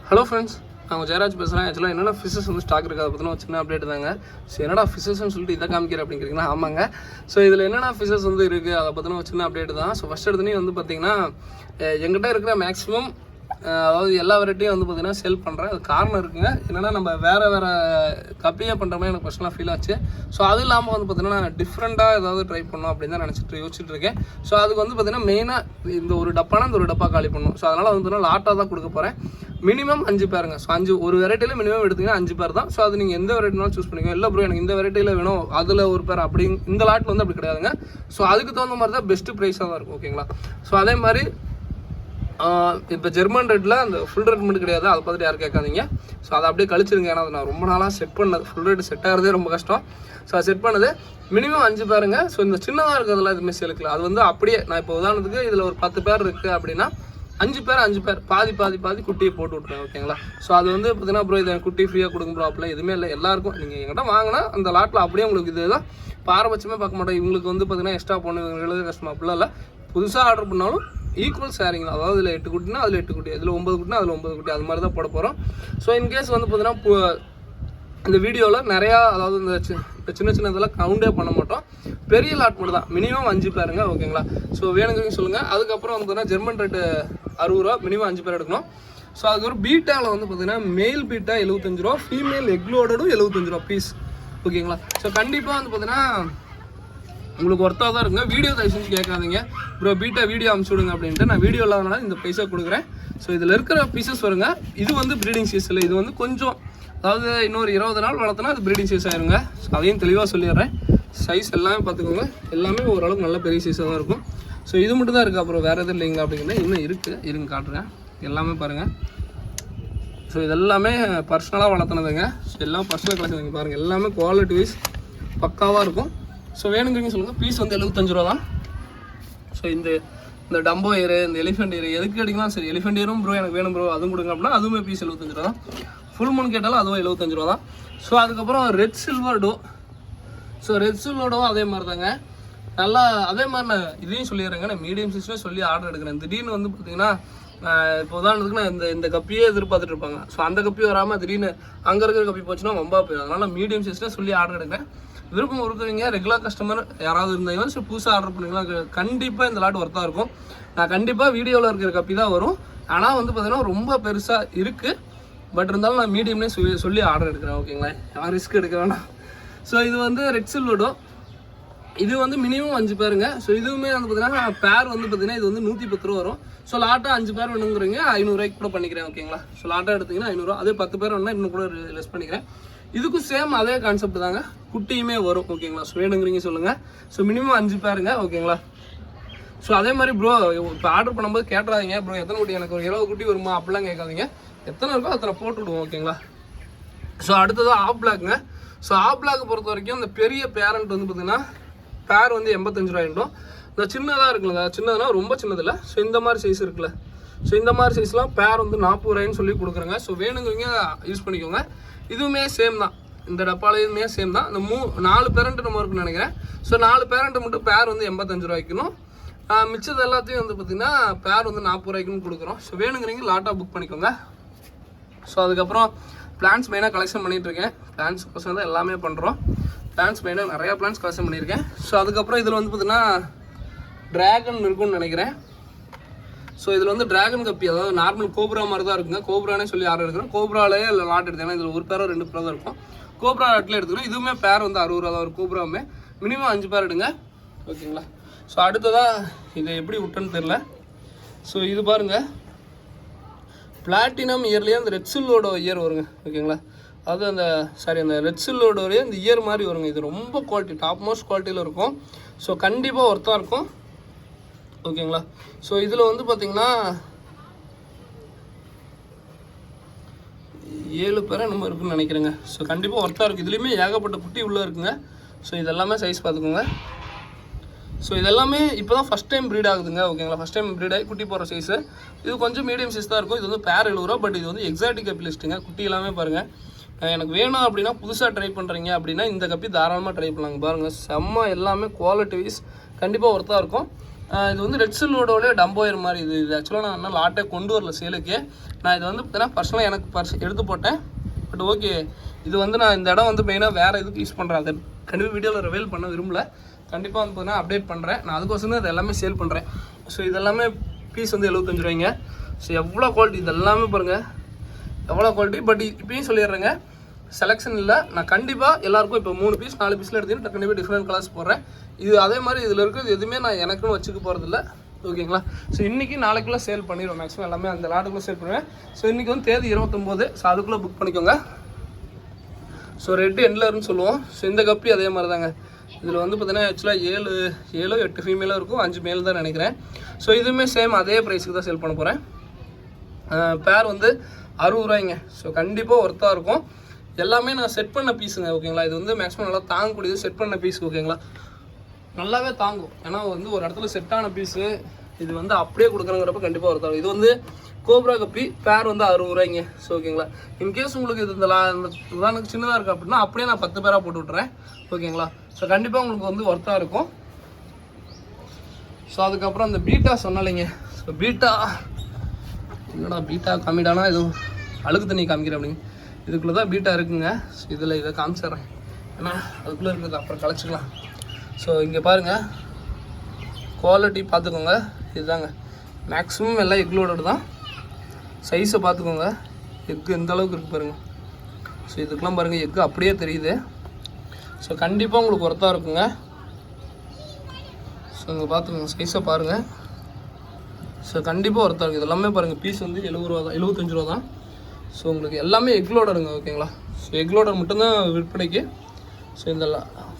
Hello friends, நான் ஜெயராஜ் பேசுகிறேன். ஆக்சுவலாக என்னென்ன ஃபிஷஸ் வந்து ஸ்டாக் இருக்குது அதை பற்றின ஒரு சின்ன அப்டேட் தாங்க. ஸோ என்னடா ஃபிஷஸ்ன்னு சொல்லிட்டு இதை காமிக்கிறேன் அப்படிங்கிறீங்கன்னா ஆமாங்க. ஸோ இதில் என்னென்ன ஃபிஷஸ் வந்து இருக்குது அதை பற்றின ஒரு சின்ன அப்டேட் தான். ஸோ ஃபஸ்ட் எடுத்துனே வந்து பார்த்திங்கன்னா எங்கிட்ட இருக்கிற மேக்ஸிமம் அதாவது எல்லா வெரைட்டியும் வந்து பார்த்திங்கன்னா செல் பண்ணுறேன். அது காரணம் இருக்குங்க. என்னென்னா நம்ம வேறு கப்பியாக பண்ணுற மாதிரி எனக்கு பர்சனலாக ஃபீல் ஆச்சு. ஸோ அது இல்லாமல் வந்து பார்த்திங்கன்னா நான் டிஃப்ரெண்ட்டாக ஏதாவது ட்ரை பண்ணணும் அப்படின்னு தான் யோசிச்சுட்டு இருக்கேன். ஸோ அதுக்கு வந்து பார்த்திங்கன்னா மெயினாக இந்த ஒரு டப்பா காலி பண்ணணும். ஸோ அதனால் வந்து பார்த்திங்கன்னா லாட்டாக தான் கொடுக்க போகிறேன். மினிமம் 5 பேருங்க. ஸோ ஒரு வெரைட்டியில் மினிமம் எடுத்திங்கன்னா 5 பேர் தான். ஸோ அது நீங்கள் எந்த வெரைட்டினாலும் சூஸ் பண்ணிக்கோங்க. இல்லை ப்ரோ எனக்கு இந்த வெரைட்டியில் வேணும் அதில் ஒரு பேர் அப்படி இந்த லாட்டில் வந்து அப்படி கிடையாதுங்க. ஸோ அதுக்கு தகுந்த மாதிரி தான் பெஸ்ட்டு ப்ரைஸாக தான் இருக்கும். ஓகேங்களா? ஸோ அதே மாதிரி இப்போ ஜெர்மன் ரெட்டில் அந்த ஃபுல் ரெட் மட்டும் கிடையாது. அதை பார்த்துட்டு யாரும் கேட்காதீங்க. ஸோ அதை அப்படியே கழிச்சிருங்க. ஏன்னா நான் ரொம்ப நாளாக செட் பண்ணது ஃபுல் ரெட் செட் ஆகிறதே ரொம்ப கஷ்டம். ஸோ அது செட் பண்ணது மினிமம் 5 பேருங்க. ஸோ இந்த சின்னதாக இருக்கிறதுலாம் எதுவுமே செலுக்கல. அது வந்து அப்படியே நான் இப்போ உதாரணத்துக்கு இதில் ஒரு 10 பேர் இருக்குது அப்படின்னா 5 பேர் பாதி குட்டியை போட்டு விட்ருவேன். ஓகேங்களா? ஸோ அது வந்து பார்த்தீங்கன்னா ப்ரோ இதை குட்டி ஃப்ரீயாக கொடுங்க ப்ரோ அப்படிலாம் எதுவுமே இல்லை. எல்லாருக்கும் நீங்கள் எங்கிட்ட வாங்கினா அந்த லாட்டில் அப்படியே உங்களுக்கு இதுதான் பாரபட்சமே பார்க்க மாட்டோம். இவங்களுக்கு வந்து பார்த்தீங்கன்னா எக்ஸ்ட்ரா பண்ணுவீங்களுக்கு கஷ்டமாக அப்படிலாம் இல்லை. புதுசாக ஆர்டர் பண்ணாலும் ஈக்குவல் ஷேரிங் தான். அதாவது இதில் 8 குட்டினா அதில் 8 குட்டி, இதில் 9 குட்டினா அதில் 9 குட்டி, அது மாதிரி தான் போட போகிறோம். ஸோ இன்கேஸ் வந்து பார்த்தீங்கன்னா இந்த வீடியோவில் நிறையா அதாவது இந்த சின்ன இதெல்லாம் கவுண்டே பண்ண மாட்டோம். பெரிய லாட் மட்டும் தான். மினிமம் 5 பேருங்க. ஓகேங்களா? ஸோ வேணுங்கிறீங்க சொல்லுங்கள். அதுக்கப்புறம் வந்து பார்த்தீங்கன்னா ஜெர்மன் ரேட்டு 60 ரூபா, மினிமம் 5 பேர் எடுக்கணும். ஸோ அதுக்கப்புறம் பீட்டாவில் வந்து பார்த்தீங்கன்னா மெயில் பீட்டா 75 ரூபா, ஃபீமேல் எக்லோடடும் 75 ரூபா பீஸ். ஓகேங்களா? ஸோ கண்டிப்பாக வந்து பார்த்தீங்கன்னா உங்களுக்கு ஒர்த்தாக தான் இருக்குங்க. வீடியோ தயவு செஞ்சு கேட்காதீங்க ப்ரோ பீட்டா வீடியோ அனுப்பிச்சு விடுங்க அப்படின்ட்டு. நான் வீடியோ இல்லாதனால இந்த பைசா கொடுக்குறேன். ஸோ இதில் இருக்கிற பீசஸ் வருங்க. இது வந்து ப்ரீடிங் சைஸ் இல்லை. இது வந்து கொஞ்சம் அதாவது இன்னொரு 20 நாள் வளர்த்தனா அது ப்ரீடிங் சைஸ் ஆயிருங்க. ஸோ அதையும் தெளிவாக சொல்லிடுறேன். சைஸ் எல்லாமே பார்த்துக்கோங்க. எல்லாமே ஓரளவுக்கு நல்ல பெரிய சைஸாக தான் இருக்கும். ஸோ இது மட்டும் தான் இருக்குது. அப்புறம் வேறு எதுவும் இல்லைங்களா அப்படிங்கிறது இன்னும் இருக்குது. இருங்க காட்டுறேன். எல்லாமே பாருங்கள். ஸோ இதெல்லாமே பர்சனலாக வளர்த்துனதுங்க. ஸோ எல்லாம் பர்சனல் கலெக்ஷன் பாருங்கள். எல்லாமே குவாலிட்டி வைஸ் பக்காவாக இருக்கும். ஸோ வேணுங்கிறீங்க சொல்லுங்கள். பீஸ் வந்து 75 ரூபா தான். ஸோ இந்த டம்போ ஏரு, இந்த எலிஃபெண்ட் ஏரு எதுக்கு கேட்டிங்கன்னா சரி எலிஃபெண்ட் ஏரும் ப்ரோ எனக்கு வேணும் ப்ரோ அதுவும் கொடுங்க அப்படின்னா அதுவுமே பீஸ் 75 ரூபா தான். ஃபுல் மூன் கேட்டாலும் அதுவும் 75 ரூபா தான். ஸோ அதுக்கப்புறம் red silver to. So red silver to அதே மாதிரி தாங்க. நல்லா அதே மாதிரி நான் இதையும் சொல்லிடுறேங்க. நான் மீடியம் சைஸ்லேயே சொல்லி ஆர்டர் எடுக்கிறேன். திடீர்னு வந்து பார்த்தீங்கன்னா இப்போ உதாரணத்துக்கு நான் இந்த கப்பியே எதிர்பார்த்துட்டு இருப்பாங்க. ஸோ அந்த கப்பி வராமல் திடீர்னு அங்கே இருக்கிற கப்பி போச்சுன்னா வம்பா போயிடும். அதனால் மீடியம் சைஸில் சொல்லி ஆர்டர் எடுக்கிறேன். விருப்பம் இருக்கிறவங்க ரெகுலர் கஸ்டமர் யாராவது இருந்தாங்கன்னா ஸோ புதுசாக ஆர்டர் பண்ணிங்களா கண்டிப்பாக இந்த லாட் ஒர்த்தாக இருக்கும். நான் கண்டிப்பாக வீடியோவில் இருக்கிற கப்பி தான் வரும். ஆனால் வந்து பார்த்தீங்கன்னா ரொம்ப பெருசாக இருக்குது. பட் இருந்தாலும் நான் மீடியம்லேயே சொல்லி ஆர்டர் எடுக்கிறேன். ஓகேங்களா? யாரும் ரிஸ்க் எடுக்க வேணாம். ஸோ இது வந்து ரெட் சில்வர்டோ. இது வந்து மினிமம் 5 பேருங்க. ஸோ இதுவுமே வந்து பார்த்தீங்கன்னா பேர் வந்து பார்த்தீங்கன்னா இது வந்து 110 ரூபா வரும். ஸோ லாட்டாக 5 பேர் வேணுங்கிறீங்க 500 ரூபாய்க்கு கூட பண்ணிக்கிறேன். ஓகேங்களா? ஸோ லாட்டாக எடுத்திங்கன்னா 500 ரூபா. அதே 10 பேர் வேணுன்னா இன்னும் கூட லெஸ் பண்ணிக்கிறேன். இதுக்கும் சேம் அதே கான்செப்ட் தாங்க. குட்டியுமே வரும். ஓகேங்களா? ஸோ வேணுங்கிறீங்க சொல்லுங்கள். ஸோ மினிமம் 5 பேருங்க. ஓகேங்களா? ஸோ அதே மாதிரி ப்ரோ இப்போ ஆர்டர் பண்ணும்போது கேட்டுறாதீங்க ப்ரோ எத்தனை குட்டி எனக்கு ஒரு 20 குட்டி வருமா அப்படிலாம் கேட்காதீங்க. எத்தனை இருக்கோ அத்தனை போட்டுவிடுவோம். ஓகேங்களா? ஸோ அடுத்தது ஆஃப் பிளாக்குங்க. ஸோ ஆஃப் பிளாக் பொறுத்த வரைக்கும் இந்த பெரிய பேரண்ட் வந்து பார்த்தீங்கன்னா பேர் வந்து 85 ரூபாயிடும். இந்த சின்னதாக இருக்குல்ல, சின்னதுனா ரொம்ப சின்னதில்லை. ஸோ இந்த மாதிரி சைஸ் இருக்குல்ல, ஸோ இந்த மாதிரி சைஸ்லாம் பேர் வந்து 40 ரூபாய்ன்னு சொல்லி கொடுக்குறேங்க. ஸோ வேணுங்கிறீங்க யூஸ் பண்ணிக்கோங்க. இதுவுமே சேம் தான். இந்த டப்பாலையுமே சேம் தான். இந்த 4 பேரண்ட் நம்ம இருக்குன்னு நினைக்கிறேன். ஸோ 4 பேரண்ட்டு மட்டும் பேர் வந்து 85 ரூபாய்க்கணும். மிச்சது எல்லாத்தையும் வந்து பார்த்திங்கன்னா பேர் வந்து 40 ரூபாய்க்குன்னு கொடுக்குறோம். ஸோ வேணுங்கிறீங்க லாட்டாக புக் பண்ணிக்கோங்க. ஸோ அதுக்கப்புறம் பிளான்ஸ் மெயினாக கலெக்ஷன் பண்ணிகிட்ருக்கேன். பிளான்ஸ் பசங்க தான் எல்லாமே பண்ணுறோம். பிளான்ஸ் மெயினாக நிறையா பிளான்ஸ் கலெக்ஷன் பண்ணியிருக்கேன். ஸோ அதுக்கப்புறம் இதில் வந்து பார்த்திங்கன்னா ட்ராகன் இருக்குன்னு நினைக்கிறேன். ஸோ இதில் வந்து ட்ராகன் கப்பி அதாவது நார்மல் கோப்ரா மாதிரி தான் இருக்குங்க. கோப்ரானே சொல்லி ஆர்டர் எடுக்கிறோம். கோப்ராலேயே இல்லை லாட் எடுத்தேன்னா இதில் ஒரு பேரோ 2 பேரோ தான் இருக்கும். கோப்ரா லாட்டில் எடுத்துக்கிறோம். இதுவுமே பேர் வந்து 60 ரூபா தான் வரும். கோப்ராவுமே மினிமம் 5 பேர் எடுங்க. ஓகேங்களா? ஸோ அடுத்ததாக இதை எப்படி விட்டேன்னு தெரில. ஸோ இது பாருங்கள் பிளாட்டினம் இயர்லேயே அந்த ரெட் சில்லோட இயர் வருங்க. ஓகேங்களா? அது அந்த ரெட் சில்லோடோடைய இந்த இயர் மாதிரி வருங்க. இது ரொம்ப குவாலிட்டி டாப் மோஸ்ட் குவாலிட்டியில் இருக்கும். ஸோ கண்டிப்பாக ஒர்த்தாக இருக்கும். ஓகேங்களா? ஸோ இதில் வந்து பார்த்திங்கன்னா 7 பேரை நம்ம இருக்குன்னு நினைக்கிறேங்க. ஸோ கண்டிப்பாக ஒர்த்தாக இருக்குது. இதுலேயுமே ஏகப்பட்ட குட்டி உள்ளே இருக்குங்க. ஸோ இதெல்லாமே சைஸ் பார்த்துக்கோங்க. ஸோ இதெல்லாமே இப்போ தான் ஃபஸ்ட் டைம் ப்ரீட் ஆகுதுங்க. ஓகேங்களா? ஃபஸ்ட் டைம் ப்ரீட் ஆகி குட்டி போகிற சைஸு. இது கொஞ்சம் மீடியம் சைஸ் தான் இருக்கும். இது வந்து பேர் 70 ரூபா. பட் இது வந்து எக்ஸாட்டிக் கப்பி லிஸ்ட்டுங்க. குட்டி எல்லாமே பாருங்கள். எனக்கு வேணும் அப்படின்னா புதுசாக ட்ரை பண்ணுறீங்க அப்படின்னா இந்த கப்பி தாராளமாக ட்ரை பண்ணலாங்க. பாருங்கள் செம்ம எல்லாமே குவாலிட்டி வைஸ் கண்டிப்பாக ஒர்த்தாக இருக்கும். இது வந்து ரெட் சில்லோடோட டம்போயர் மாதிரி இது ஆக்சுவலாக நான் இன்னும் லாட்டே கொண்டு வரல சேலுக்கு. நான் இது வந்து பார்த்தீங்கன்னா பர்சனலாக எனக்கு எடுத்து போட்டேன். பட் ஓகே, இது வந்து நான் இந்த இடம் வந்து மெயினாக வேறு இதுக்கு யூஸ் பண்ணுறேன். அதை கண்டிப்பாக வீடியோவில் ரிவீல் பண்ண விரும்பல. கண்டிப்பாக வந்து பார்த்தீங்கன்னா அப்டேட் பண்ணுறேன். நான் அதுக்கோசரம் தான் இது எல்லாமே சேல் பண்ணுறேன். ஸோ இதெல்லாமே பீஸ் வந்து 75 ரூபாய்ங்க. ஸோ எவ்வளோ குவாலிட்டி இது எல்லாமே பாருங்கள், எவ்வளோ குவாலிட்டி. பட் இப்பயும் சொல்லிடுறேங்க, செலெக்ஷன் இல்லை. நான் கண்டிப்பாக எல்லாருக்கும் இப்போ 3 பீஸ் 4 பீஸில் எடுத்துகிட்டு கண்டிப்பாக டிஃப்ரெண்ட் கலர்ஸ் போடுறேன். இது அதே மாதிரி இதில் இருக்கிறது எதுவுமே நான் எனக்குன்னு வச்சுக்க போகிறதில்ல. ஓகேங்களா? ஸோ இன்றைக்கி நாளைக்குள்ளே சேல் பண்ணிடுவோம். மேக்ஸிமம் எல்லாமே அந்த லாட்டுக்குள்ளே சேல் பண்ணுவேன். ஸோ இன்றைக்கி வந்து தேதி 29. ஸோ அதுக்குள்ளே புக் பண்ணிக்கோங்க. ஸோ ரெட் எண்ட்லர்னு சொல்லுவோம். ஸோ இந்த கப்பி அதே மாதிரி தாங்க. இதில் வந்து பார்த்தீங்கன்னா ஆக்சுவலாக 7 8 ஃபீமேலாக இருக்கும், 5 மேல் தான் நினைக்கிறேன். ஸோ இதுவுமே சேம் அதே ப்ரைஸுக்கு தான் சேல் பண்ண போகிறேன். பேர் வந்து 60 ரூபாய்ங்க. ஸோ கண்டிப்பாக ஒர்த்தாக இருக்கும். எல்லாமே நான் செட் பண்ண பீஸுங்க. ஓகேங்களா? இது வந்து மேக்ஸிமம் நல்லா தாங்கக்கூடியது, செட் பண்ண பீஸ். ஓகேங்களா? நல்லாவே தாங்கும். ஏன்னா வந்து ஒரு இடத்துல செட்டான பீஸு இது வந்து அப்படியே கொடுக்குறங்கிறப்ப கண்டிப்பாக ஒர்த்தாக. இது வந்து கோப்ரா கப்பி, பேர் வந்து 60 ரூபாய்ங்க. ஸோ ஓகேங்களா? இன்கேஸ் உங்களுக்கு இது இந்த உதாரணத்துக்கு சின்னதாக இருக்குது அப்படின்னா அப்படியே நான் 10 பேராக போட்டு விட்றேன். ஓகேங்களா? ஸோ கண்டிப்பாக உங்களுக்கு வந்து ஒர்த்தாக இருக்கும். ஸோ அதுக்கப்புறம் அந்த பீட்டா சொன்னாலிங்க. ஸோ பீட்டா என்னடா பீட்டா காமிடானா எதுவும் அழுக்கு தண்ணி காமிக்கிறேன் அப்படிங்க. இதுக்குள்ளே தான் பீட்டா இருக்குங்க. ஸோ இதில் இதை காமிச்சிட்றேன். ஏன்னா அதுக்குள்ளே இருக்கிறது அப்புறம் கலைச்சிக்கலாம். ஸோ இங்கே பாருங்கள், குவாலிட்டி பார்த்துக்கோங்க. இதுதாங்க மேக்ஸிமம் எல்லாம் எக்லோடட் தான். சைஸை பார்த்துக்கோங்க, எக்கு எந்த அளவுக்கு இருக்குது பாருங்கள். ஸோ இதுக்கெலாம் பாருங்கள், எக்கு அப்படியே தெரியுது. ஸோ கண்டிப்பாக உங்களுக்கு ஒர்த்தாக இருக்குங்க. ஸோ இங்கே பார்த்துக்கோங்க, சைஸை பாருங்கள். ஸோ கண்டிப்பாக ஒர்த்தாக இருக்குது. இதெல்லாமே பாருங்கள், பீஸ் வந்து 70 ரூபா தான், 75 ரூபா தான். ஸோ உங்களுக்கு எல்லாமே எக்லோடருங்க. ஓகேங்களா? ஸோ எக்லோடர் மட்டும்தான் விற்பனைக்கு. ஸோ இந்த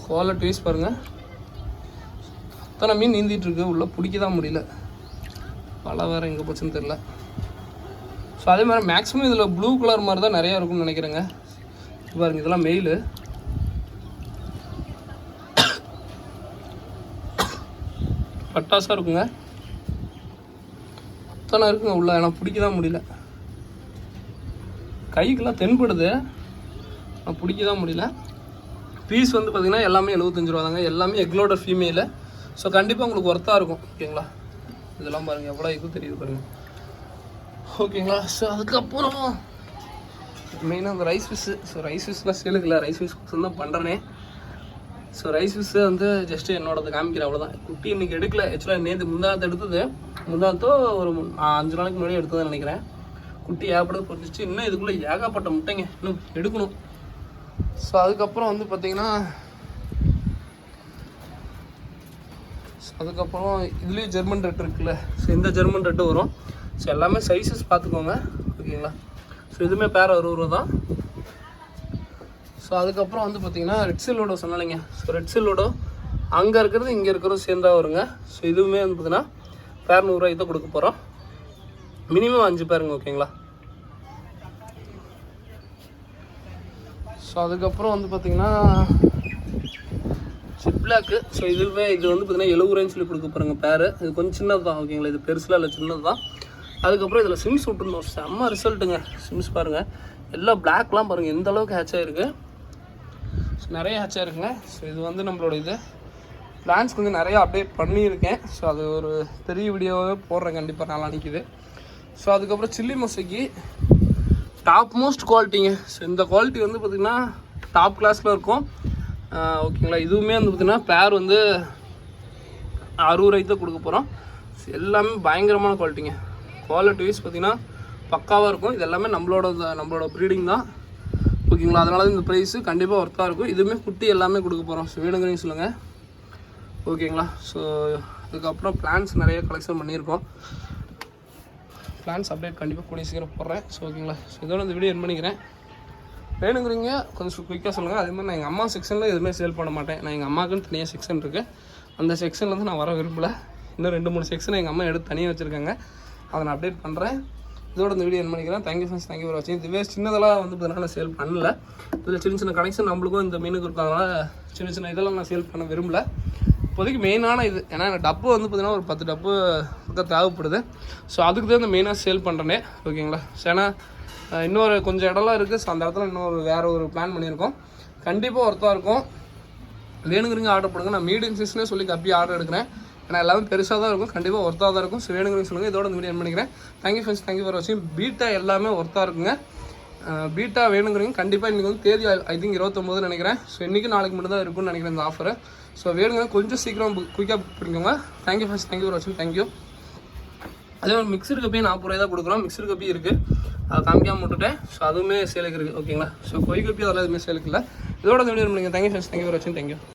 குவாலிட்டி வைஸ் பாருங்கள், அத்தனை மீன் நீந்திட்டுருக்கு. உள்ளே பிடிக்க தான் முடியல, வலை வேறு எங்கே போச்சுன்னு தெரில. ஸோ அதே மாதிரி மேக்ஸிமம் இதில் ப்ளூ கலர் மாதிரி தான் நிறையா இருக்கும்னு நினைக்கிறேங்க. பாருங்கள், இதெல்லாம் மெயிலு. பட்டாசாக இருக்குங்க, அத்தனை இருக்குங்க உள்ள. ஆனால் பிடிக்க தான் முடியல, கைக்கெல்லாம் தென்படுது, ஆனால் பிடிக்க தான் முடியல. பீஸ் வந்து பார்த்திங்கன்னா எல்லாமே 75 ரூபா தாங்க. எல்லாமே எக்லோடர் ஃபீமேலு. ஸோ கண்டிப்பாக உங்களுக்கு ஒர்த்தாக இருக்கும். ஓகேங்களா? இதெல்லாம் பாருங்கள், எவ்வளோ இது தெரியுது பாருங்கள். ஓகேங்களா? ஸோ அதுக்கப்புறம் மெயினாக அந்த ரைஸ் ஃபிஷ்ஷு. ஸோ ரைஸ் ஃபிஷ்லாம் சேலுக்குல, ரைஸ் ஃபிஷ் தான் பண்ணுறேனே. ஸோ ரைஸ் ஃபிஷ்ஷு வந்து ஜஸ்ட்டு என்னோடது காமிக்கிறேன், அவ்வளோதான். குட்டி இன்றைக்கி எடுக்கல. ஆக்சுவலாக நேற்று முந்தானத்தை எடுத்தது, முந்தானத்தோ ஒரு 5 நாளைக்கு முன்னாடி எடுத்ததுன்னு நினைக்கிறேன். குட்டி ஏகப்பட்டது பொறிச்சிச்சு. இன்னும் இதுக்குள்ளே ஏகப்பட்ட முட்டைங்க இன்னும் எடுக்கணும். ஸோ அதுக்கப்புறம் வந்து பார்த்திங்கன்னா அதுக்கப்புறம் இதுலேயும் ஜெர்மன் ரெட் இருக்குல்ல. ஸோ இந்த ஜெர்மன் ரெட்டு வரும். ஸோ எல்லாமே சைஸஸ் பார்த்துக்கோங்க. ஓகேங்களா? ஸோ இதுவுமே பேர் 60 ரூபா தான். ஸோ அதுக்கப்புறம் வந்து பார்த்திங்கன்னா ரெட் சில்லோடோ சொன்னாலிங்க. ஸோ ரெட் சில்லோடோ அங்கே இருக்கிறது இங்கே இருக்கிறது சேர்ந்தா வருங்க. ஸோ இதுவுமே வந்து பார்த்திங்கன்னா பேர் 100 ரூபாய்க்கு தான் கொடுக்க போகிறோம். மினிமம் 5 பேருங்க. ஓகேங்களா? ஸோ அதுக்கப்புறம் வந்து பார்த்திங்கன்னா சிப் பிளாக்கு. ஸோ இது வந்து பார்த்திங்கன்னா 70 ரூபாய்ன்னு சொல்லி கொடுக்க போகிறேங்க பேர். இது கொஞ்சம் சின்னது தான். ஓகேங்களா? இது பெருசில் இல்லை, சின்னது தான். அதுக்கப்புறம் இதில் சிம்ஸ் விட்டுருந்தோம். செம்ம ரிசல்ட்டுங்க. சிம்ஸ் பாருங்கள், எல்லாம் பிளாக்லாம் பாருங்கள் எந்த அளவுக்கு ஹேட்ச் ஆகிருக்கு. ஸோ நிறைய ஹேட்ச் ஆகிருக்குங்க. ஸோ இது வந்து நம்மளோட இது பிளான்ஸ்க்கு வந்து நிறையா அப்டேட் பண்ணியிருக்கேன். ஸோ அது ஒரு பெரிய வீடியோவே போடுறேன் கண்டிப்பாக, நல்லா நிற்கிது. ஸோ அதுக்கப்புறம் சில்லி மொசைக்கு டாப் மோஸ்ட் குவாலிட்டிங்க. ஸோ இந்த குவாலிட்டி வந்து பார்த்திங்கன்னா டாப் கிளாஸில் இருக்கும். ஓகேங்களா? இதுவுமே வந்து பார்த்திங்கன்னா பேர் வந்து 60 ரூபாய்க்கு தான் கொடுக்க போகிறோம். ஸோ எல்லாமே பயங்கரமான குவாலிட்டிங்க. குவாலிட்டி வைஸ் பார்த்திங்கன்னா பக்காவாக இருக்கும். இது எல்லாமே நம்மளோட ப்ரீடிங் தான். ஓகேங்களா? அதனால இந்த ப்ரைஸு கண்டிப்பாக ஒர்த்தாக இருக்கும். இதுவுமே குட்டி எல்லாமே கொடுக்க போகிறோம். ஸோ வேணுங்கிறீங்க சொல்லுங்கள். ஓகேங்களா? ஸோ அதுக்கப்புறம் பிளான்ஸ் நிறைய கலெக்ஷன் பண்ணியிருக்கோம். பிளான்ஸ் அப்டேட் கண்டிப்பாக கூடிய சீக்கிரம் போடுறேன். ஸோ ஓகேங்களா? ஸோ இதோட இந்த வீடியோ என் பண்ணிக்கிறேன். வேணுங்கிறீங்க கொஞ்சம் குயிக்காக சொல்லுங்கள். அதே மாதிரி நான் எங்கள் அம்மா செக்ஷனில் எதுவுமே சேல் பண்ண மாட்டேன். நான் எங்கள் அம்மாவுக்குன்னு தனியாக செக்ஷன் இருக்குது. அந்த செக்ஷன்லேருந்து நான் வர விரும்பலை. இன்னும் 2-3 செக்ஷன் எங்கள் அம்மா எடுத்து தனியாக வச்சுருக்காங்க. அதை நான் அப்டேட் பண்ணுறேன். இதோட இந்த வீடியோ என் பண்ணிக்கிறேன். தேங்க்யூ ஃப்ரெண்ட்ஸ், தேங்க்யூ ஃபார் வாட்சிங். இதுவே சின்னதெல்லாம் வந்து பார்த்தீங்கன்னா நான் சேல் பண்ணல. இதில் சின்ன கனெக்ஷன் நம்மளுக்கும் இந்த மீனுக்கு இருக்காங்களா, சின்ன இதெல்லாம் நான் சேல் பண்ண விரும்பல. இப்போதைக்கு மெயினான இது ஏன்னா எனக்கு டப்பு வந்து பார்த்திங்கன்னா ஒரு 10 டப்பு பக்கம் தேவைப்படுது. ஸோ அதுக்கு தான் இந்த மெயினாக சேல் பண்ணுறேனே. ஓகேங்களா? ஸோ ஏன்னா இன்னொரு கொஞ்சம் இடம்லாம் இருக்குது. ஸோ அந்த இடத்துல இன்னொரு வேறு ஒரு பிளான் பண்ணியிருக்கோம். கண்டிப்பாக ஒர்த்தாக இருக்கும். வேணுங்கிறீங்க ஆர்டர் பண்ணுங்கள். நான் மீடியம் சைஸ்னே சொல்லி கப்பி ஆர்டர் எடுக்கிறேன். ஏன்னா எல்லாமே பெருசாக தான் இருக்கும், கண்டிப்பாக ஒர்த்தாக தான் இருக்கும். ஸோ வேணுங்கிறவங்க சொல்லுங்கள். இதோட இந்த வீடியோ என் பண்ணிக்கிறேன். தேங்க்யூ ஃப்ரெண்ட்ஸ், தேங்க்யூ ஃபார் வாட்சிங். பீட்டா எல்லாமே ஒர்த்தாக இருக்குங்க. பீட்டா வேணுங்கிறவங்க கண்டிப்பாக இன்றைக்கி வந்து தேதி ஐ திங்க் 29 நினைக்கிறேன். ஸோ இன்றைக்கி நாளைக்கு மட்டும் தான் இருக்கும்னு நினைக்கிறேன் இந்த ஆஃபர். ஸோ வேணுங்க கொஞ்சம் சீக்கிரம் குயிக்காக புக் பண்ணிக்கோங்க. தேங்க்யூ ஃப்ரெண்ட்ஸ், தேங்க்யூ ஃபார் வாட்சிங். தேங்க்யூ. அதே மாதிரி மிக்சர் கப்பியும் 40 ரூபாய் தான் கொடுக்குறோம். மிக்சர் கப்பி இருக்குது, அதை காமிக்காமல் விட்டுட்டேன். ஸோ அதுவுமே சேலுக்கு இருக்குது. ஓகேங்களா. ஸோ கொய் கப்பி அதெல்லாம் எதுவுமே சேலுக்கு இல்லை. இதோட இந்த வீடியோ பண்ணிங்க. தேங்க்யூ ஃப்ரெண்ட்ஸ், தேங்க்யூ ஃபார் வாட்சிங். தேங்க்யூ.